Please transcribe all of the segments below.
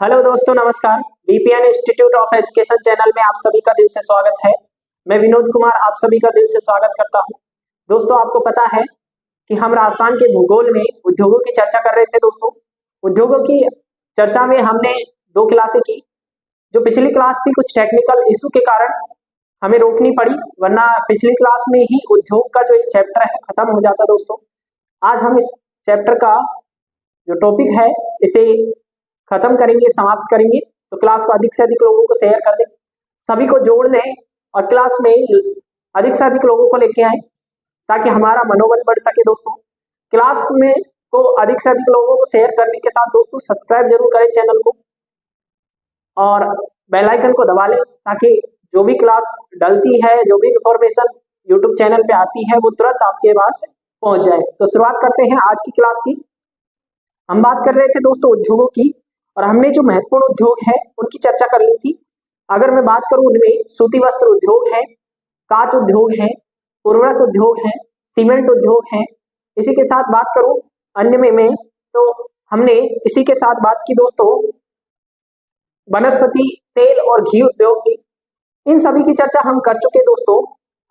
Hello दोस्तों, नमस्कार। BPN institute of education channel में आप सभी का दिल से स्वागत है। मैं विनोद कुमार आप सभी का दिल से स्वागत करता हूं। दोस्तों, आपको पता है कि हम राजस्थान के भूगोल में उद्योगों की चर्चा कर रहे थे। दोस्तों, उद्योगों की चर्चा में हमने दो क्लासें की। जो पिछली क्लास थी, कुछ टेक्निकल इशू के कारण हमें रोकनी पड़ी, वरना पिछली क्लास में ही उद्योग का जो चैप्टर है खत्म हो जाता। दोस्तों, आज हम इस चैप्टर का जो टॉपिक है इसे खत्म करेंगे, समाप्त करेंगे। तो क्लास को अधिक से अधिक लोगों को शेयर कर दें, सभी को जोड़ लें और क्लास में अधिक से अधिक लोगों को लेके आए ताकि हमारा मनोबल बढ़ सके। दोस्तों, क्लास में को अधिक से अधिक लोगों को शेयर करने के साथ दोस्तों सब्सक्राइब जरूर करें चैनल को और बेल आइकन को दबा लें ताकि जो भी क्लास डलती है, जो भी इंफॉर्मेशन यूट्यूब चैनल पे आती है वो तुरंत आपके पास पहुंच जाए। तो शुरुआत करते हैं आज की क्लास की। हम बात कर रहे थे दोस्तों उद्योगों की, और हमने जो महत्वपूर्ण उद्योग है उनकी चर्चा कर ली थी। अगर मैं बात करूं, उनमें सूती वस्त्र उद्योग है, कांच उद्योग है, उर्वरक उद्योग है, सीमेंट उद्योग है। इसी के साथ बात करूं अन्य में तो हमने इसी के साथ बात की दोस्तों वनस्पति तेल और घी उद्योग की। इन सभी की चर्चा हम कर चुके दोस्तों।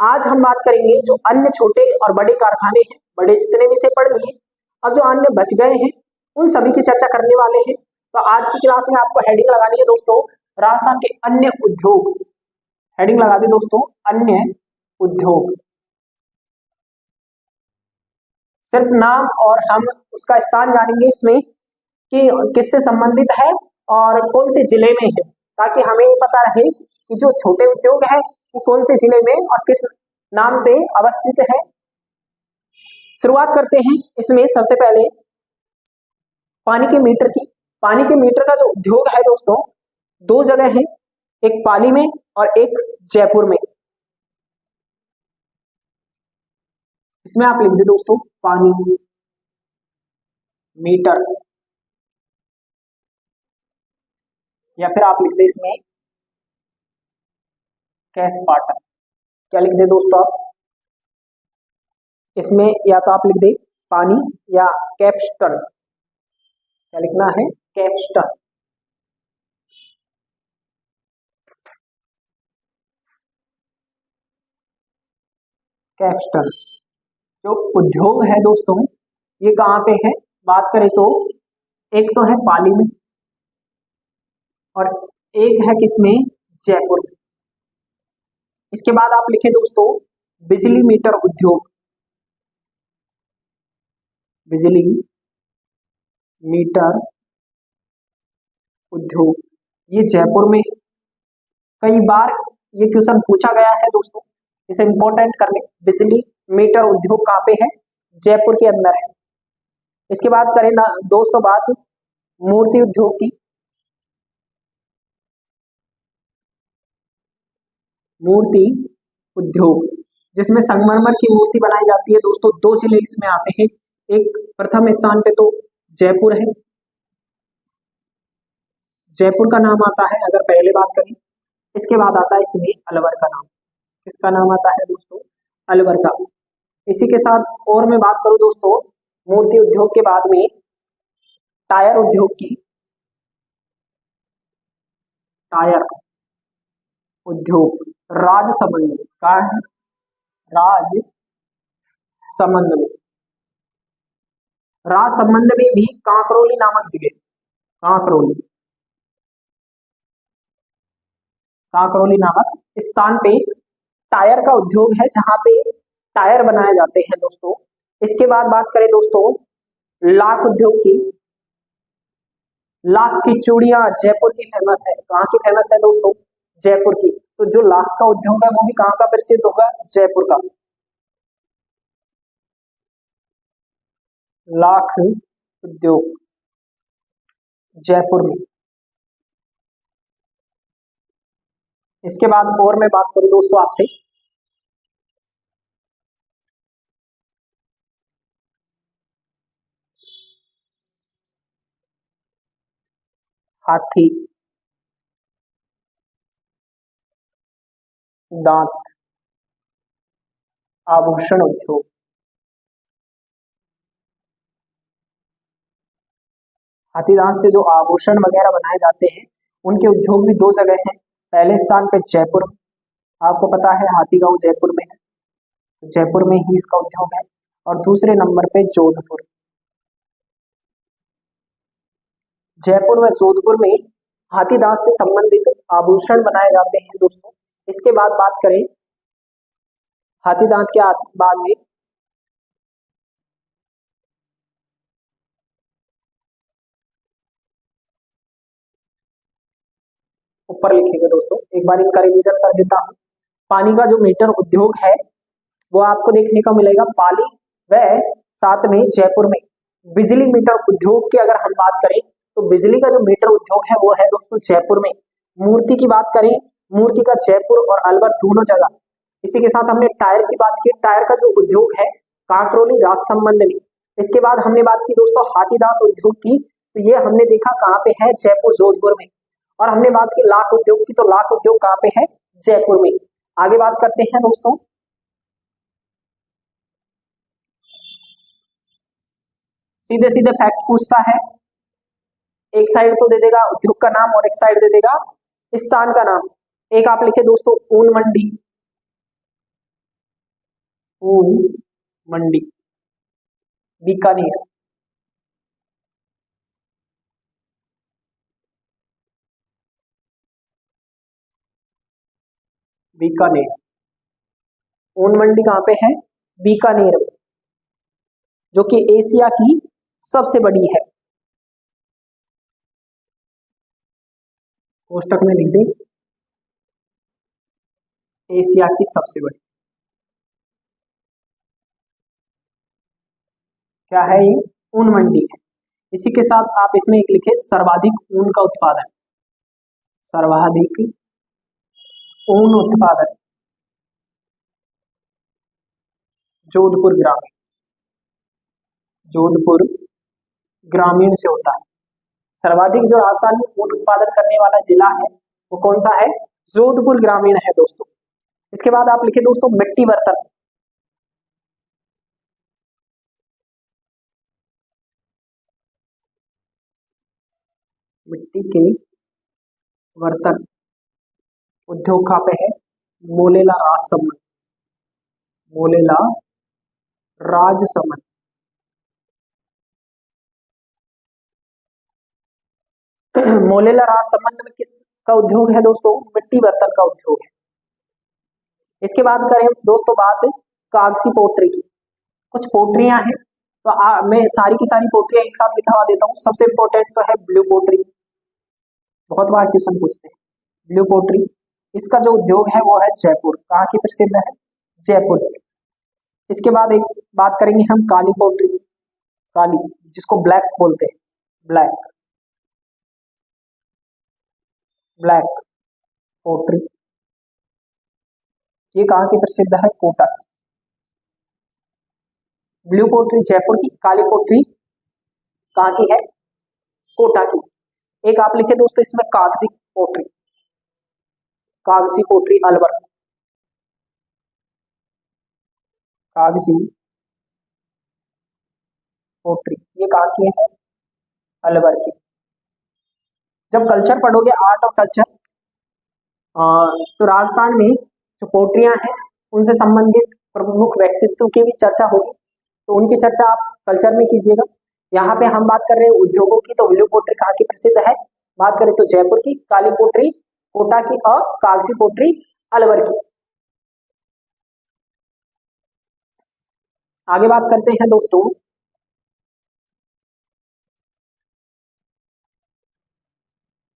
आज हम बात करेंगे जो अन्य छोटे और बड़े कारखाने हैं, बड़े जितने भी थे पढ़ लिए, अब जो अन्य बच गए हैं उन सभी की चर्चा करने वाले हैं। तो आज की क्लास में आपको हेडिंग लगानी है दोस्तों, राजस्थान के अन्य उद्योग। हेडिंग लगा दी दोस्तों, अन्य उद्योग। सिर्फ नाम और हम उसका स्थान जानेंगे इसमें कि किससे संबंधित है और कौन से जिले में है, ताकि हमें ये पता रहे कि जो छोटे उद्योग है वो कौन से जिले में और किस नाम से अवस्थित है। शुरुआत करते हैं इसमें सबसे पहले पानी के मीटर की। पानी के मीटर का जो उद्योग है दोस्तों, दो जगह है, एक पाली में और एक जयपुर में। इसमें आप लिख दे दोस्तों पानी मीटर, या फिर आप लिख दे इसमें कैश पाटर। क्या लिख दे दोस्तों आप इसमें, या तो आप लिख दे पानी या कैप्स्टन। क्या लिखना है? कैप्स्टन। कैप्स्टन जो उद्योग है दोस्तों, ये कहाँ पे है? बात करें तो एक तो है पाली में और एक है किसमें? जयपुर में। इसके बाद आप लिखे दोस्तों बिजली मीटर उद्योग। बिजली मीटर उद्योग ये जयपुर में। कई बार ये क्वेश्चन पूछा गया है दोस्तों, इसे इंपॉर्टेंट कर ले। बिजली मीटर उद्योग कहाँ पे है? जयपुर के अंदर है। इसके बाद करें ना दोस्तों बात मूर्ति उद्योग की। मूर्ति उद्योग जिसमें संगमरमर की मूर्ति बनाई जाती है दोस्तों, दो जिले इसमें आते हैं। एक प्रथम स्थान पे तो जयपुर है, जयपुर का नाम आता है अगर पहले बात करें। इसके बाद आता है इसमें अलवर का नाम। किसका नाम आता है दोस्तों? अलवर का। इसी के साथ और मैं बात करूं दोस्तों मूर्ति उद्योग के बाद में टायर उद्योग की। टायर उद्योग राजसमंद का है, राजसमंद में। राजसमंद में भी कांकरोली नामक जगह, कांकरोली, कांकरोली नामक स्थान पे टायर का उद्योग है, जहां पे टायर बनाए जाते हैं दोस्तों। इसके बाद बात करें दोस्तों लाख उद्योग की। लाख की चूड़ियां जयपुर की फेमस है। कहाँ की फेमस है दोस्तों? जयपुर की। तो जो लाख का उद्योग है वो भी कहाँ का प्रसिद्ध होगा? जयपुर का। लाख उद्योग जयपुर में। इसके बाद और मैं बात करूं दोस्तों आपसे हाथी दांत आभूषण उद्योग। हाथीदांत से जो आभूषण वगैरह बनाए जाते हैं उनके उद्योग भी दो जगह हैं। पहले स्थान पे जयपुर में, आपको पता है हाथीगांव जयपुर में है, तो जयपुर में ही इसका उद्योग है। और दूसरे नंबर पे जोधपुर, जयपुर व जोधपुर में हाथीदांत से संबंधित आभूषण बनाए जाते हैं दोस्तों। इसके बाद बात करें हाथीदांत के बाद में ऊपर लिखेंगे दोस्तों, एक बार इनका रिवीजन कर देता हूँ। पानी का जो मीटर उद्योग है वो आपको देखने को मिलेगा पाली व साथ में जयपुर में। बिजली मीटर उद्योग की अगर हम बात करें तो बिजली का जो मीटर उद्योग है वो है दोस्तों जयपुर में। मूर्ति की बात करें, मूर्ति का जयपुर और अलवर दोनों जगह। इसी के साथ हमने टायर की बात की, टायर का जो उद्योग है काकरोली राजसमंद में। इसके बाद हमने बात की दोस्तों हाथीदांत उद्योग की, तो ये हमने देखा कहाँ पे है, जयपुर जोधपुर में। और हमने बात की लाख उद्योग की, तो लाख उद्योग कहाँ पे है, जयपुर में। आगे बात करते हैं दोस्तों, सीधे सीधे फैक्ट पूछता है, एक साइड तो दे देगा उद्योग का नाम और एक साइड दे देगा स्थान का नाम। एक आप लिखे दोस्तों ऊन मंडी, ऊन मंडी बीकानेर, बीकानेर। ऊन मंडी कहाँ पे है, बीकानेर में, जो कि एशिया की सबसे बड़ी है। कोष्टक में लिख दे एशिया की सबसे बड़ी, क्या है ये, ऊन मंडी है। इसी के साथ आप इसमें एक लिखे सर्वाधिक ऊन का उत्पादन, सर्वाधिक ऊन उत्पादन जोधपुर ग्रामीण, जोधपुर ग्रामीण से होता है। सर्वाधिक जो राजस्थान में ऊन उत्पादन करने वाला जिला है वो कौन सा है, जोधपुर ग्रामीण है दोस्तों। इसके बाद आप लिखे दोस्तों मिट्टी बर्तन, मिट्टी के बर्तन उद्योग कहाँ पे है, मोलेला राजसमंद, मोलेला राजसमंद। मोलेला राजसमंद में किस का उद्योग है दोस्तों, मिट्टी बर्तन का उद्योग है। इसके बाद करें दोस्तों बात कागजी पोट्री की। कुछ पोट्रियां हैं, तो मैं सारी की सारी पोट्रियां एक साथ लिखवा देता हूँ। सबसे इंपॉर्टेंट तो है ब्लू पोट्री, बहुत बार क्वेश्चन पूछते हैं ब्लू पोट्री। इसका जो उद्योग है वो है जयपुर, कहाँ की प्रसिद्ध है, जयपुर की। इसके बाद एक बात करेंगे हम काली पोट्री, काली जिसको ब्लैक बोलते हैं, ब्लैक, ब्लैक पोट्री, ये कहाँ की प्रसिद्ध है, कोटा की। ब्लू पोट्री जयपुर की, काली पोट्री कहाँ की है, कोटा की। एक आप लिखे दोस्तों इसमें कागजी पोट्री, कागजी पोट्री अलवर, कागजी पोट्री ये कहाँ की है, अलवर की। जब कल्चर पढ़ोगे, आर्ट और कल्चर, तो राजस्थान में जो पोट्रियां हैं उनसे संबंधित प्रमुख व्यक्तित्व की भी चर्चा होगी, तो उनकी चर्चा आप कल्चर में कीजिएगा। यहाँ पे हम बात कर रहे हैं उद्योगों की, तो ब्लू पोट्री कहाँ की प्रसिद्ध है, बात करें तो जयपुर की, काली पोट्री कोटा की और कागजी पोट्री अलवर की। आगे बात करते हैं दोस्तों,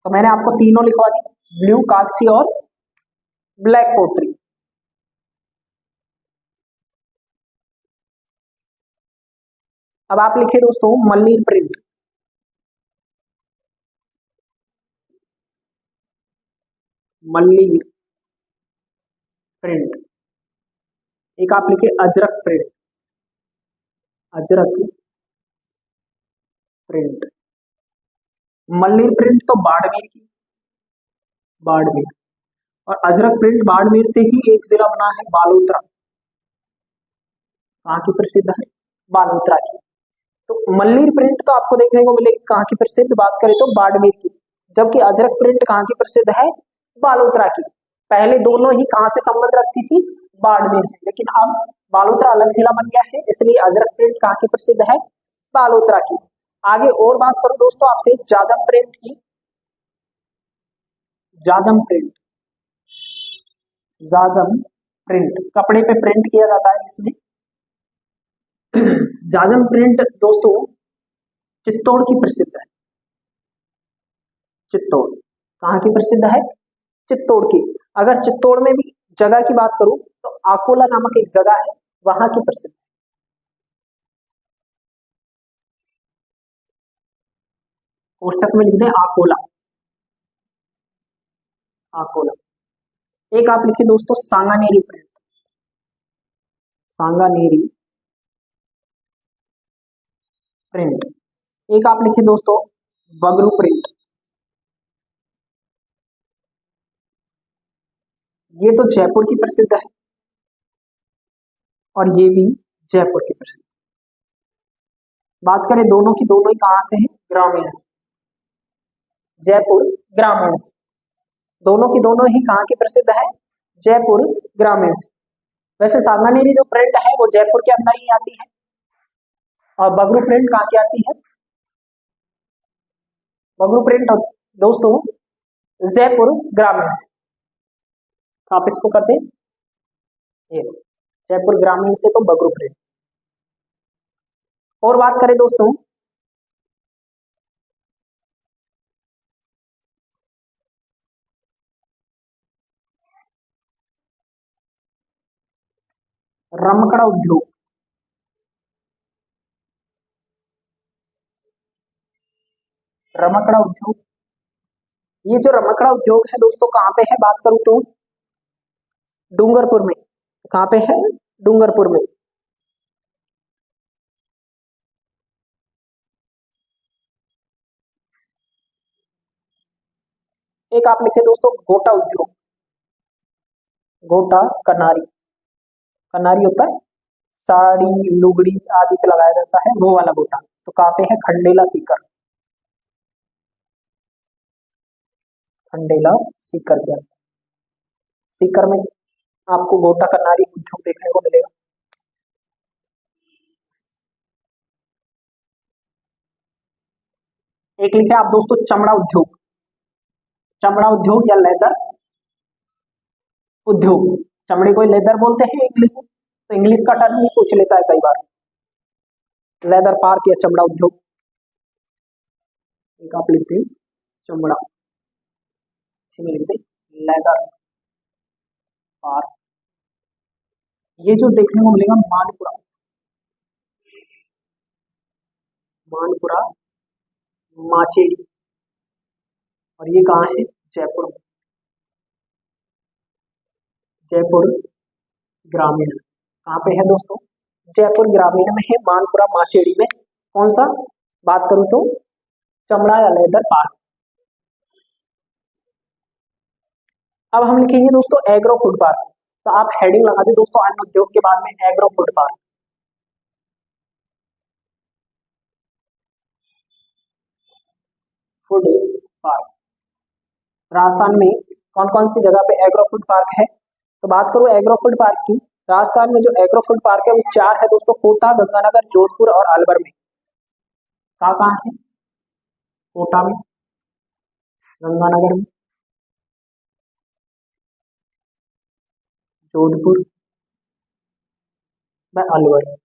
तो मैंने आपको तीनों लिखवा दी, ब्लू, कागजी और ब्लैक पोट्री। अब आप लिखे दोस्तों मल्लीर प्रिंट, मल्लीर प्रिंट। एक आप लिखे Ajrak print, Ajrak print. Malir print तो बाड़मेर की, बाड़मेर, और अजरक प्रिंट बाड़मेर से ही एक जिला बना है बालोतरा, कहाँ की प्रसिद्ध है, बालोतरा की। तो मल्लीर प्रिंट तो आपको देखने को मिलेगी कहाँ की प्रसिद्ध, बात करें तो बाड़मेर की, जबकि अजरक प्रिंट कहाँ की प्रसिद्ध है, बालोतरा की। पहले दोनों ही कहाँ से संबंध रखती थी, बाड़मेर से, लेकिन अब बालोतरा अलग जिला बन गया है, इसलिए अजरक प्रिंट कहाँ की प्रसिद्ध है, बालोतरा की। आगे और बात करूं दोस्तों आपसे जाजम प्रिंट की, जाजम प्रिंट, जाजम प्रिंट कपड़े पे प्रिंट किया जाता है जिसमें जाजम प्रिंट दोस्तों चित्तौड़ की प्रसिद्ध है, चित्तौड़ कहाँ की प्रसिद्ध है, चित्तौड़ की। अगर चित्तौड़ में भी जगह की बात करूं तो आकोला नामक एक जगह है, वहां की प्रसिद्ध। कोष्टक में लिख दें आकोला, आकोला। एक आप लिखिए दोस्तों सांगानेरी प्रिंट, सांगानेरी प्रिंट। एक आप लिखिए दोस्तों बगरू प्रिंट, ये तो जयपुर की प्रसिद्ध है और ये भी जयपुर की प्रसिद्ध। बात करें दोनों की, दोनों ही कहां से है, ग्रामीण से, जयपुर ग्रामीण से। दोनों की दोनों ही कहां की प्रसिद्ध है, जयपुर ग्रामीण से। वैसे सांगानेरी जो प्रिंट है वो जयपुर के अंदर ही आती है, और बगरू प्रिंट कहाँ की आती है, बगरू प्रिंट दोस्तों जयपुर ग्रामीण से। तो आप इसको करते ये जयपुर ग्रामीण से तो बगरू प्रिंट। और बात करें दोस्तों रमकड़ा उद्योग, रमकड़ा उद्योग, ये जो रमकड़ा उद्योग है दोस्तों कहाँ पे है, बात करूं तो डूंगरपुर में। कहाँ पे है, डूंगरपुर में। एक आप लिखे दोस्तों गोटा उद्योग, गोटा कनारी, कनारी होता है साड़ी लुगड़ी आदि पे लगाया जाता है, वो वाला गोटा। तो कहाँ पे है, खंडेला सीकर, खंडेला सीकर के अंदर। सीकर में आपको गोटा कनारी उद्योग देखने को मिलेगा। एक लिखे आप दोस्तों चमड़ा उद्योग, चमड़ा उद्योग या लेदर उद्योग, चमड़े को लेदर बोलते हैं इंग्लिश में, तो इंग्लिश का टर्म भी पूछ लेता है कई बार, लेदर पार्क या चमड़ा उद्योग। एक आप लिखते हैं चमड़ा, इसी में लिखते लेदर पार्क। ये जो देखने को मिलेगा मानपुरा, मानपुरा माचेड़ी, और ये कहाँ है, जयपुर में, जयपुर ग्रामीण। कहाँ पे है दोस्तों, जयपुर ग्रामीण में है, मानपुरा माचेड़ी में। कौन सा, बात करूं तो चमड़ा या लेदर पार्क। अब हम लिखेंगे दोस्तों एग्रो फूड पार्क, तो आप हेडिंग लगा दे दोस्तों अन्न उद्योग के बाद में agro food park. Food park Rajasthan में कौन कौन सी जगह पे एग्रो फूड पार्क है, तो बात करूं एग्रो फूड पार्क की, राजस्थान में जो एग्रो फूड पार्क है वो 4 है दोस्तों, कोटा, गंगानगर, जोधपुर और अलवर में। कहाँ कहाँ है, कोटा में, गंगानगर में, जोधपुर व अलवर।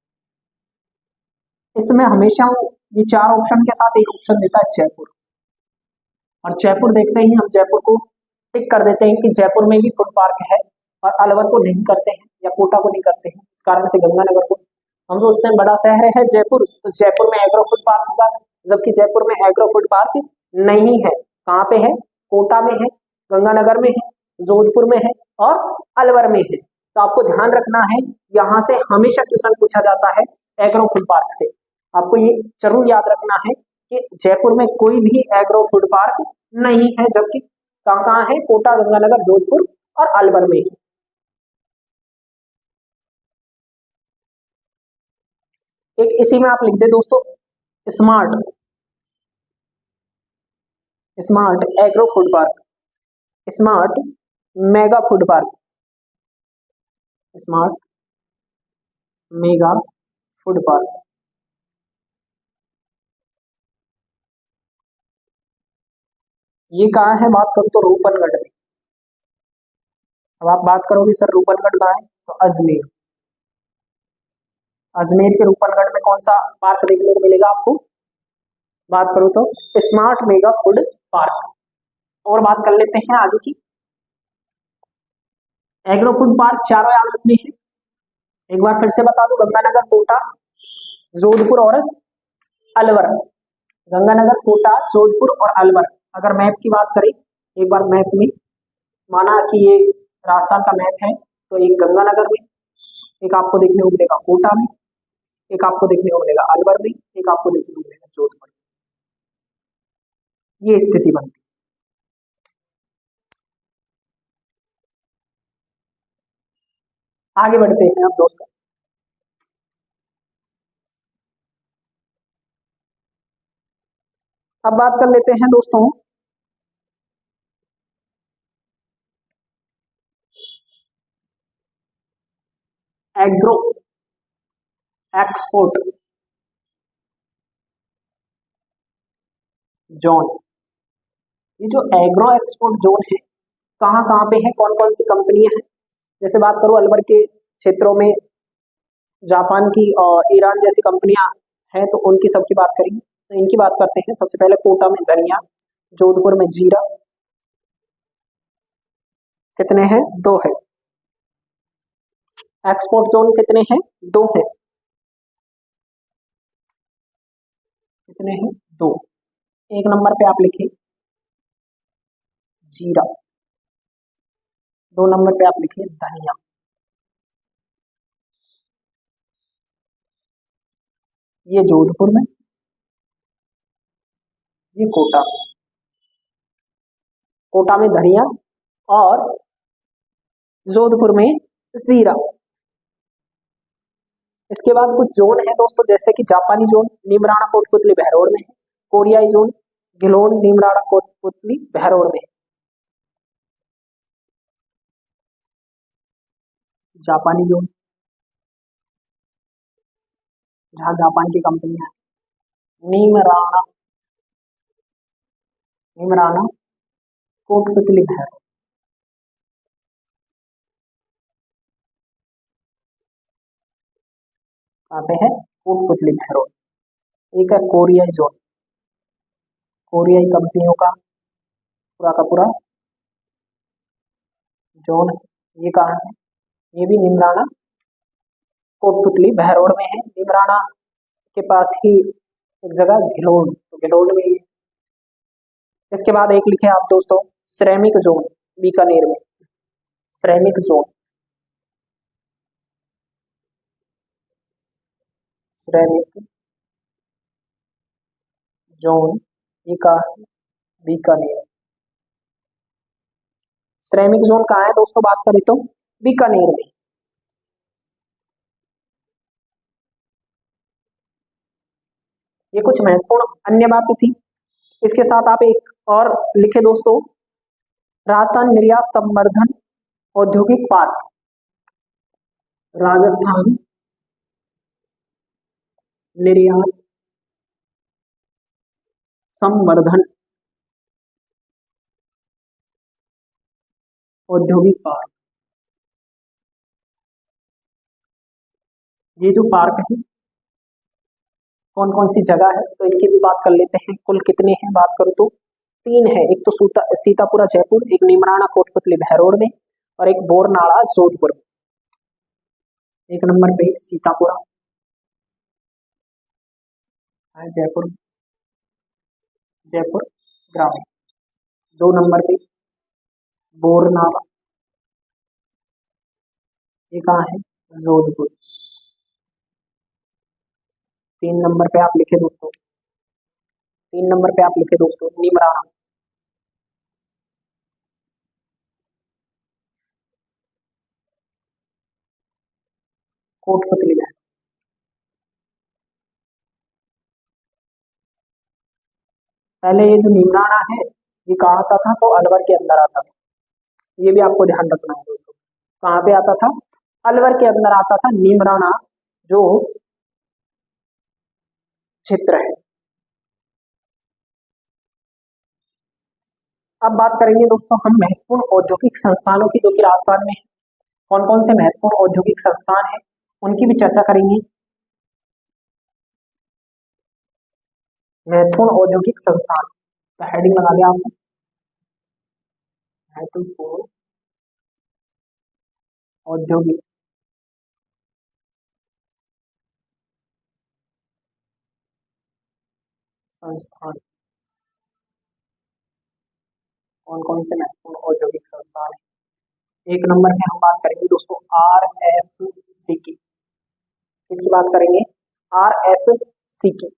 इसमें हमेशा ये 4 ऑप्शन के साथ एक ऑप्शन देता है जयपुर, और जयपुर देखते ही हम जयपुर को टिक कर देते हैं कि जयपुर में भी फूड पार्क है, और अलवर को नहीं करते हैं या कोटा को नहीं करते हैं। इस कारण से गंगानगर को हम सोचते हैं बड़ा शहर है जयपुर, तो जयपुर में एग्रो फूड पार्क होगा, जबकि जयपुर में एग्रो फूड पार्क नहीं है। कहाँ पे है, कोटा में है, गंगानगर में है, जोधपुर में है और अलवर में है। तो आपको ध्यान रखना है, यहाँ से हमेशा क्वेश्चन पूछा जाता है एग्रो फूड पार्क से। आपको ये जरूर याद रखना है कि जयपुर में कोई भी एग्रो फूड पार्क नहीं है, जबकि कहाँ कहाँ है, कोटा, गंगानगर, जोधपुर और अलवर में है। एक इसी में आप लिख दे दोस्तों smart smart agro food park, smart mega food park, smart mega food park. ये कहाँ है, बात करूँ तो रूपनगढ़ में। अब आप बात करोगे सर रूपनगढ़ कहाँ है, तो अजमेर। अजमेर के रूपनगढ़ में कौन सा पार्क देखने को मिलेगा आपको, बात करूँ तो स्मार्ट मेगा फूड पार्क। और बात कर लेते हैं आगे की। एग्रो फूड पार्क चारों याद रखने हैं, एक बार फिर से बता दूं, गंगानगर, कोटा, जोधपुर और अलवर। गंगानगर, कोटा, जोधपुर और अलवर। अगर मैप की बात करें, एक बार मैप में माना कि ये राजस्थान का मैप है, तो एक गंगानगर में, एक आपको देखने को मिलेगा कोटा में, एक आपको देखने को मिलेगा अलवर में, एक आपको देखने को मिलेगा जोधपुर में। ये स्थिति बनती। आगे बढ़ते हैं अब दोस्तों। अब बात कर लेते हैं दोस्तों एग्रो एक्सपोर्ट जोन। ये जो एग्रो एक्सपोर्ट जोन है, कहाँ कहाँ पे है, कौन कौन सी कंपनियां हैं। जैसे बात करूं अलवर के क्षेत्रों में जापान की और ईरान जैसी कंपनियां हैं, तो उनकी सबकी बात करेंगे। तो इनकी बात करते हैं। सबसे पहले कोटा में धनिया, जोधपुर में जीरा। कितने हैं, दो है। एक्सपोर्ट जोन कितने हैं, दो है। कितने हैं, दो। एक नंबर पे आप लिखिए जीरा, दो नंबर पे आप लिखिए धनिया। ये जोधपुर में, ये कोटा। कोटा में धनिया और जोधपुर में जीरा। इसके बाद कुछ जोन है दोस्तों, जैसे कि जापानी जोन नीमराणा कोटपुतली बहरोड में है। कोरियाई जोन घिलोन नीमराणा कोटपुतली बहरोड में है। जापानी जोन जहाँ जापान की कंपनियां हैं, नीमराणा, नीमराणा कोटपुतली बहरोड। कहाँ पे है, कोटपुतली बहरोड। एक है कोरियाई जोन, कोरियाई कंपनियों का पूरा का पूरा जोन है। ये कहाँ है, ये भी नीमराणा कोटपुतली बहरोड में है। नीमराणा के पास ही एक जगह घिलोन, तो घिलोन में ही है। इसके बाद एक लिखे आप दोस्तों श्रमिक जोन, बीकानेर में। श्रमिक जोन, श्रमिक जोन, ये कहाँ है, बीकानेर। श्रमिक जोन कहाँ है दोस्तों, बात करें तो बीकानेर में। ये कुछ महत्वपूर्ण अन्य बातें थी। इसके साथ आप एक और लिखे दोस्तों, राजस्थान निर्यात संवर्धन औद्योगिक पार्क। राजस्थान निर्यात संवर्धन औद्योगिक पार्क। ये जो पार्क है कौन कौन सी जगह है, तो इनकी भी बात कर लेते हैं। कुल कितने हैं, बात करूँ तो तीन है। एक तो सीतापुरा जयपुर, एक नीमराणा कोटपुतली बहरोड में, और एक बोरनाड़ा जोधपुर में। एक नंबर पे सीतापुरा है, जयपुर, जयपुर ग्रामीण। दो नंबर पे बोरनाड़ा, ये कहाँ है, जोधपुर। तीन नंबर पे आप लिखे दोस्तों, तीन नंबर पे आप लिखे दोस्तों नीमराणा कोटपुतली में। पहले ये जो नीमराणा है ये कहाँ आता था, तो अलवर के अंदर आता था। ये भी आपको ध्यान रखना है दोस्तों, कहाँ पे आता था, अलवर के अंदर आता था नीमराणा जो क्षेत्र है। अब बात करेंगे दोस्तों हम महत्वपूर्ण औद्योगिक संस्थानों की, जो कि राजस्थान में है। कौन कौन से महत्वपूर्ण औद्योगिक संस्थान है उनकी भी चर्चा करेंगे। महत्वपूर्ण औद्योगिक संस्थान का हेडिंग लगा दिया आपने, महत्वपूर्ण औद्योगिक संस्थान। कौन कौन से महत्वपूर्ण औद्योगिक संस्थान है। एक नंबर में हम बात करेंगे दोस्तों RFC की। किसकी बात करेंगे, RFC की,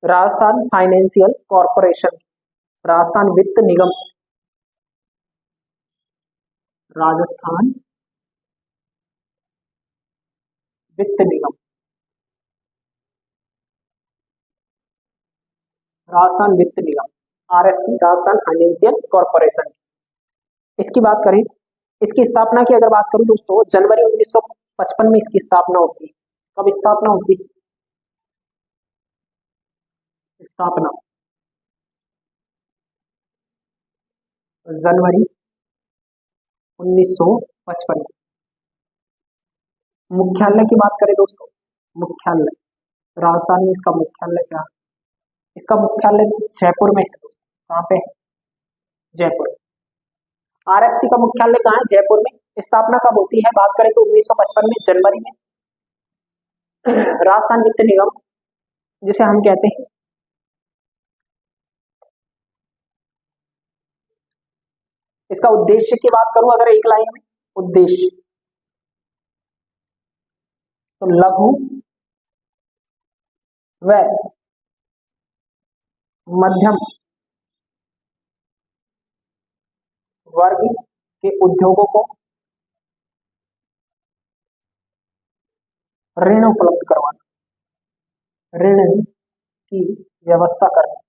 राजस्थान फाइनेंशियल कॉरपोरेशन, राजस्थान वित्त निगम, राजस्थान वित्त निगम, राजस्थान वित्त निगम, RFC, राजस्थान फाइनेंशियल कॉरपोरेशन। इसकी बात करें, इसकी स्थापना की अगर बात करूं दोस्तों, जनवरी 1955 में इसकी स्थापना होती है। कब स्थापना होती है, स्थापना जनवरी 1955। मुख्यालय की बात करें दोस्तों, मुख्यालय राजस्थान में इसका मुख्यालय क्या है, इसका मुख्यालय जयपुर में है दोस्तों। कहाँ पे है, जयपुर। RFC का मुख्यालय कहाँ है, जयपुर में। स्थापना कब होती है, बात करें तो 1955 में जनवरी में। राजस्थान वित्त निगम जिसे हम कहते हैं, इसका उद्देश्य की बात करूं अगर एक लाइन में, उद्देश्य तो लघु व मध्यम वर्ग के उद्योगों को ऋण उपलब्ध करवाना, ऋण की व्यवस्था करना।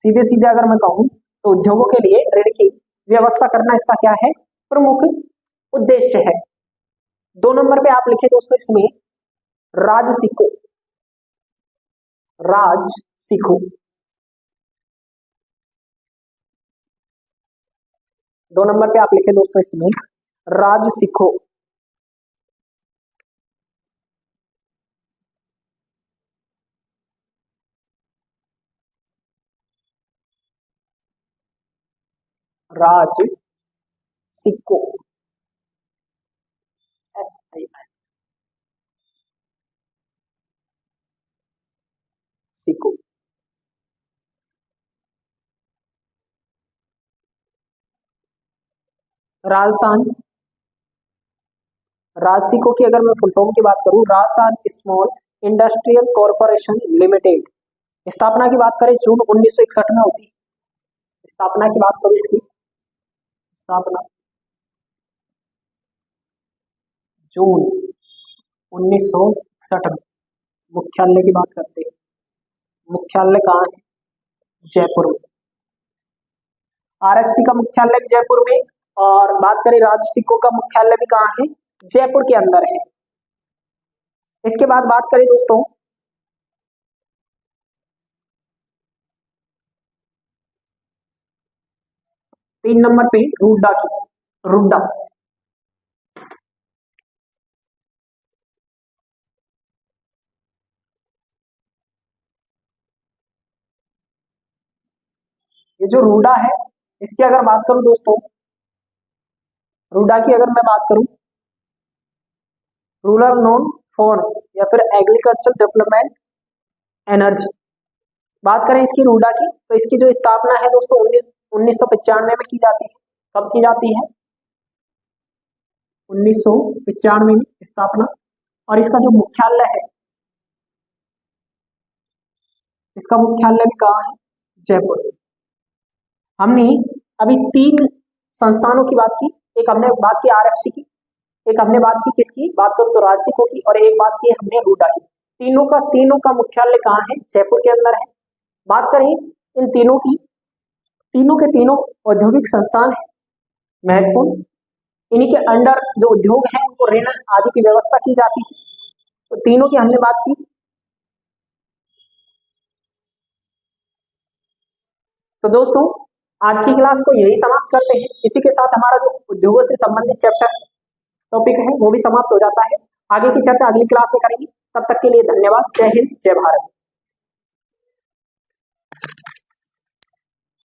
सीधे सीधे अगर मैं कहूं तो उद्योगों के लिए ऋण की व्यवस्था करना इसका क्या है, प्रमुख उद्देश्य है। 2 नंबर पे आप लिखे दोस्तों इसमें राजसिको, राजसिको। 2 नंबर पे आप लिखे दोस्तों इसमें राजसिको। राजसिको, SI सिको। राजस्थान, राजसिको की अगर मैं फुल फॉर्म की बात करूं, Rajasthan small industrial corporation limited. स्थापना की बात करें जून 1961 में होती है। स्थापना की बात करूं, इसकी स्थापना जून 1961 में। मुख्यालय की बात करते हैं, मुख्यालय कहाँ है, जयपुर में। RFC का मुख्यालय भी जयपुर में, और बात करें राजसिको का मुख्यालय भी कहाँ है, जयपुर के अंदर है। इसके बाद बात करें दोस्तों 3 नंबर पे रूडा की, रूडा। ये जो रूडा है, इसकी अगर बात करूं दोस्तों, रूडा की अगर मैं बात करूं, रूरल नोन फॉर या फिर एग्रीकल्चर डेवलपमेंट एनर्जी। बात करें इसकी रूडा की, तो इसकी जो स्थापना है दोस्तों 1995 में की जाती है। कब की जाती है, 1995 में स्थापना। और इसका जो मुख्यालय है, इसका मुख्यालय भी कहाँ है, जयपुर। हमने अभी 3 संस्थानों की बात की, एक हमने बात की RFC की, एक हमने बात की किसकी, बात करूं तो राजसिको की, और एक बात की हमने रूडा की। तीनों का मुख्यालय कहाँ है, जयपुर के अंदर है। बात करें इन तीनों की, तीनों के तीनों औद्योगिक संस्थान है महत्वपूर्ण, इन्हीं के अंडर जो उद्योग हैं उनको ऋण आदि की व्यवस्था की जाती है। तो तीनों की हमने बात की। तो दोस्तों आज की क्लास को यही समाप्त करते हैं। इसी के साथ हमारा जो उद्योगों से संबंधित चैप्टर टॉपिक है वो भी समाप्त हो जाता है। आगे की चर्चा अगली क्लास में करेंगे। तब तक के लिए धन्यवाद। जय हिंद, जय भारत।